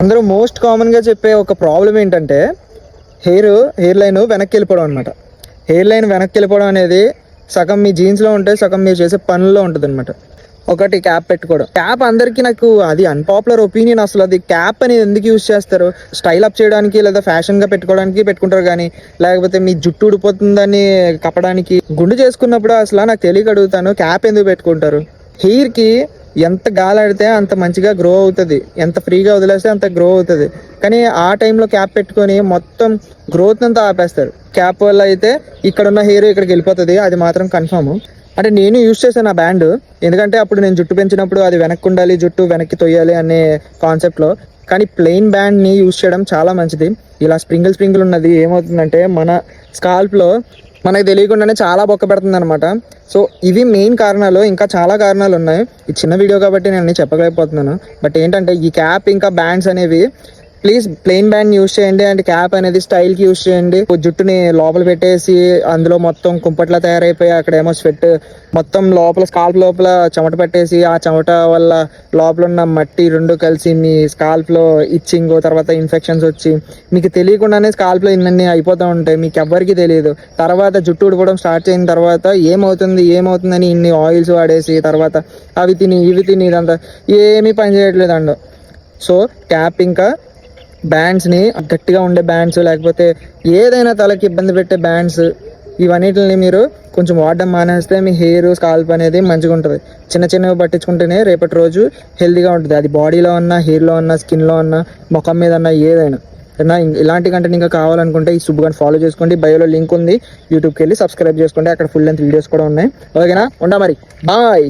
అందరూ మోస్ట్ కామన్గా చెప్పే ఒక ప్రాబ్లం ఏంటంటే హెయిర్ లైన్ వెనక్కి వెళ్ళిపోవడం అనమాట. హెయిర్ లైన్ వెనక్కి వెళ్ళిపోవడం అనేది సగం మీ జీన్స్లో ఉంటే సగం మీరు చేసే పనుల్లో ఉంటుంది అనమాట. ఒకటి క్యాప్ పెట్టుకోవడం. క్యాప్ అందరికీ నాకు అది అన్పాపులర్ ఒపీనియన్. అసలు అది క్యాప్ అనేది ఎందుకు యూజ్ చేస్తారు? స్టైల్ అప్ చేయడానికి లేదా ఫ్యాషన్గా పెట్టుకోవడానికి పెట్టుకుంటారు, కానీ లేకపోతే మీ జుట్టు ఊడిపోతుందని కప్పడానికి. గుండు చేసుకున్నప్పుడు అసలు నాకు తెలియక అడుగుతాను, క్యాప్ ఎందుకు పెట్టుకుంటారు? హెయిర్కి ఎంత గాలాడితే అంత మంచిగా గ్రో అవుతుంది, ఎంత ఫ్రీగా వదిలేస్తే అంత గ్రో అవుతుంది. కానీ ఆ టైంలో క్యాప్ పెట్టుకొని మొత్తం గ్రోత్ అంతా ఆపేస్తారు. క్యాప్ వల్ల అయితే ఇక్కడున్న హెయిర్ ఇక్కడికి వెళ్ళిపోతుంది, అది మాత్రం కన్ఫర్మ్. అంటే నేను యూజ్ చేశాను ఆ బ్యాండ్, ఎందుకంటే అప్పుడు నేను జుట్టు పెంచినప్పుడు అది వెనక్కి ఉండాలి, జుట్టు వెనక్కి తొయ్యాలి అనే కాన్సెప్ట్లో. కానీ ప్లెయిన్ బ్యాండ్ని యూజ్ చేయడం చాలా మంచిది. ఇలా స్ప్రింగిల్ ఉన్నది ఏమవుతుందంటే మన స్కాల్ప్లో మనకు తెలియకుండానే చాలా బొక్క పెడుతుంది అనమాట. సో ఇవి మెయిన్ కారణాలు. ఇంకా చాలా కారణాలు ఉన్నాయి. ఈ చిన్న వీడియో కాబట్టి నేను అన్ని చెప్పలేకపోతున్నాను. బట్ ఏంటంటే ఈ క్యాప్ ఇంకా బ్యాండ్స్ అనేవి ప్లీజ్ ప్లెయిన్ బ్యాండ్ యూజ్ చేయండి, అండ్ క్యాప్ అనేది స్టైల్కి యూజ్ చేయండి. జుట్టుని లోపల పెట్టేసి అందులో మొత్తం కుంపట్లా తయారైపోయి అక్కడేమో స్వెట్ మొత్తం లోపల స్కాల్ప్ లోపల చెమట పెట్టేసి ఆ చెమట వల్ల లోపల ఉన్న మట్టి రెండు కలిసి మీ స్కాల్ప్లో ఇచ్చింగ్, తర్వాత ఇన్ఫెక్షన్స్ వచ్చి మీకు తెలియకుండానే స్కాల్ప్లో ఇన్ని అయిపోతూ ఉంటాయి. మీకు ఎవ్వరికి తెలియదు. తర్వాత జుట్టు ఊడిపోవడం స్టార్ట్ అయిన తర్వాత ఏమవుతుందని ఇన్ని ఆయిల్స్ వాడేసి తర్వాత అవి తిని ఇవి తిని ఇదంతా ఏమీ పని చేయట్లేదు అండి. సో క్యాప్ ఇంకా బ్యాండ్స్ని, గట్టిగా ఉండే బ్యాండ్స్ లేకపోతే ఏదైనా తలకి ఇబ్బంది పెట్టే బ్యాండ్స్, ఇవన్నిటిని మీరు కొంచెం వాడడం మానేస్తే మీ హెయిర్ స్కాల్ప్ అనేది మంచిగా ఉంటుంది. చిన్నవి పట్టించుకుంటేనే రేపటి రోజు హెల్తీగా ఉంటుంది. అది బాడీలో ఉన్న, హెయిర్లో ఉన్న, స్కిన్లో ఉన్న, ముఖం మీద ఉన్న ఏదైనా. ఇలాంటి కంటెంట్ ఇంకా కావాలనుకుంటే ఈ సుబ్బుగాని ఫాలో చేసుకోండి. బయోలో లింక్ ఉంది, యూట్యూబ్కి వెళ్ళి సబ్స్క్రైబ్ చేసుకోండి. అక్కడ ఫుల్ లెంత్ వీడియోస్ కూడా ఉన్నాయి. ఓకేనా? ఉంటా మరి, బాయ్.